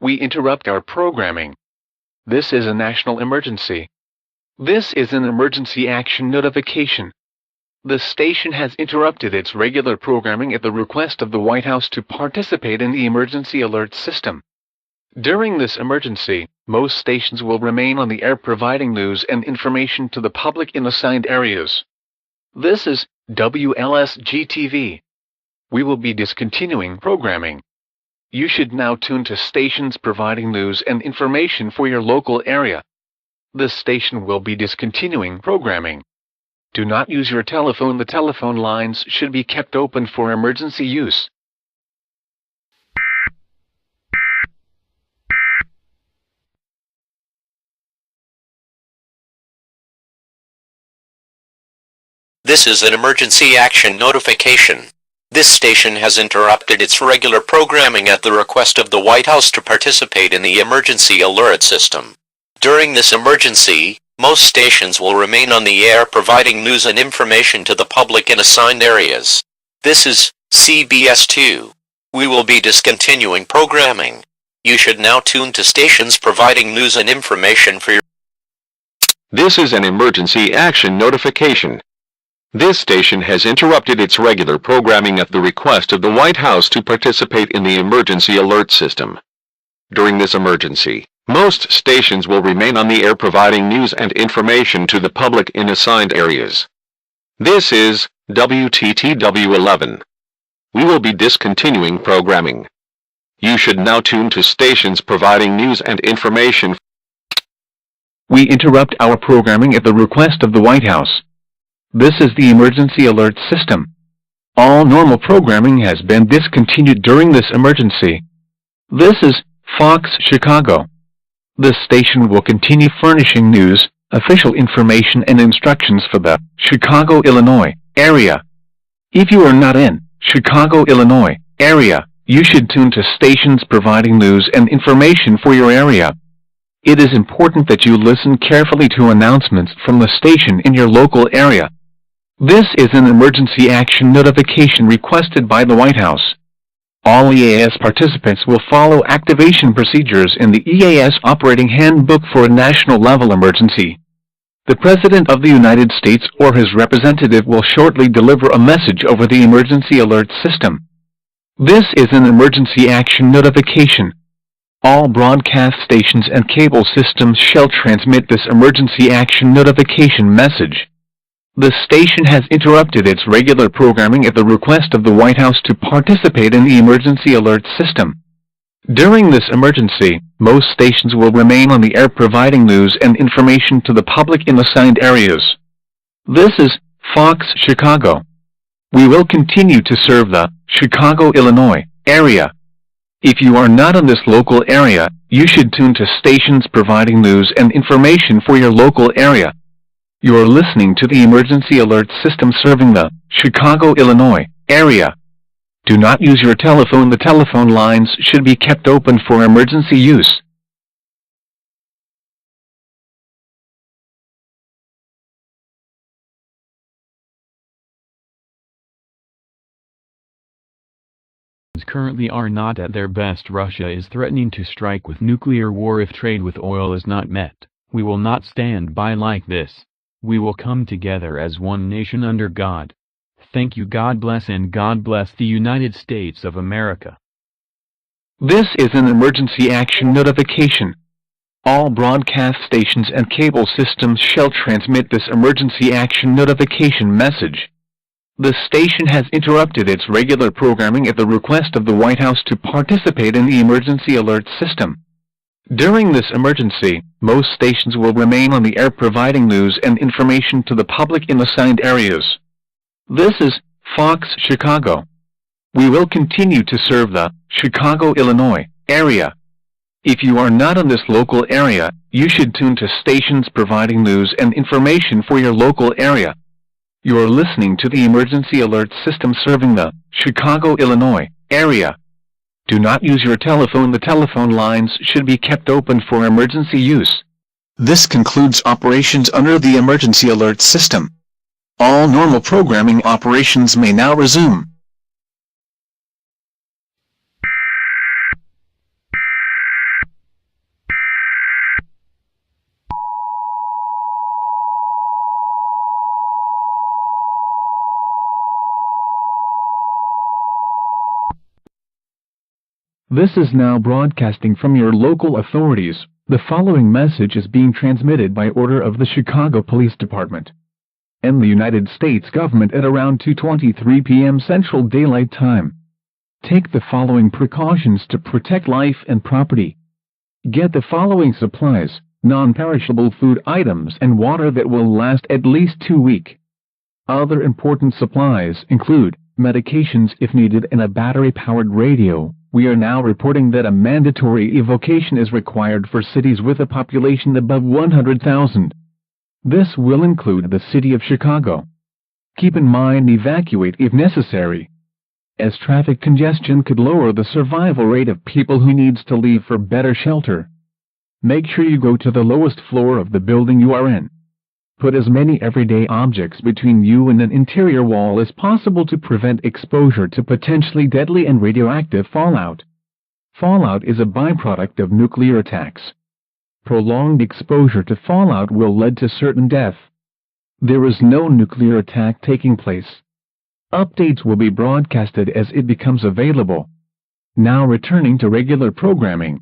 we interrupt our programming. This is a national emergency. This is an emergency action notification. The station has interrupted its regular programming at the request of the White House to participate in the emergency alert system. During this emergency, most stations will remain on the air providing news and information to the public in assigned areas. This is WLS-GTV. We will be discontinuing programming. You should now tune to stations providing news and information for your local area. This station will be discontinuing programming. Do not use your telephone. The telephone lines should be kept open for emergency use. This is an emergency action notification. This station has interrupted its regular programming at the request of the White House to participate in the emergency alert system. During this emergency, most stations will remain on the air providing news and information to the public in assigned areas. This is CBS 2. We will be discontinuing programming. You should now tune to stations providing news and information for your... This is an emergency action notification. This station has interrupted its regular programming at the request of the White House to participate in the emergency alert system. During this emergency, most stations will remain on the air providing news and information to the public in assigned areas. This is WTTW11. We will be discontinuing programming. You should now tune to stations providing news and information. We interrupt our programming at the request of the White House. This is the emergency alert system. All normal programming has been discontinued during this emergency. This is Fox Chicago. This station will continue furnishing news, official information and instructions for the Chicago, Illinois area. If you are not in Chicago, Illinois area, you should tune to stations providing news and information for your area. It is important that you listen carefully to announcements from the station in your local area. This is an emergency action notification requested by the White House. All EAS participants will follow activation procedures in the EAS Operating Handbook for a national-level emergency. The President of the United States or his representative will shortly deliver a message over the emergency alert system. This is an emergency action notification. All broadcast stations and cable systems shall transmit this emergency action notification message. The station has interrupted its regular programming at the request of the White House to participate in the emergency alert system. During this emergency, most stations will remain on the air providing news and information to the public in assigned areas. This is Fox Chicago. We will continue to serve the Chicago, Illinois area. If you are not in this local area, you should tune to stations providing news and information for your local area. You are listening to the emergency alert system serving the Chicago, Illinois area. Do not use your telephone. The telephone lines should be kept open for emergency use. Currently are not at their best. Russia is threatening to strike with nuclear war if trade with oil is not met. We will not stand by like this. We will come together as one nation under God. Thank you. God bless, and God bless the United States of America. This is an emergency action notification. All broadcast stations and cable systems shall transmit this emergency action notification message. The station has interrupted its regular programming at the request of the White House to participate in the emergency alert system. During this emergency, most stations will remain on the air providing news and information to the public in assigned areas. This is Fox Chicago. We will continue to serve the Chicago, Illinois area. If you are not in this local area, you should tune to stations providing news and information for your local area. You are listening to the emergency alert system serving the Chicago, Illinois area. Do not use your telephone. The telephone lines should be kept open for emergency use. This concludes operations under the emergency alert system. All normal programming operations may now resume. This is now broadcasting from your local authorities. The following message is being transmitted by order of the Chicago Police Department and the United States government at around 2:23 p.m. Central Daylight Time. Take the following precautions to protect life and property. Get the following supplies: non-perishable food items and water that will last at least 2 weeks. Other important supplies include medications if needed and a battery-powered radio. We are now reporting that a mandatory evacuation is required for cities with a population above 100,000. This will include the city of Chicago. Keep in mind evacuate if necessary, as traffic congestion could lower the survival rate of people who needs to leave for better shelter. Make sure you go to the lowest floor of the building you are in. Put as many everyday objects between you and an interior wall as possible to prevent exposure to potentially deadly and radioactive fallout. Fallout is a byproduct of nuclear attacks. Prolonged exposure to fallout will lead to certain death. There is no nuclear attack taking place. Updates will be broadcasted as it becomes available. Now returning to regular programming.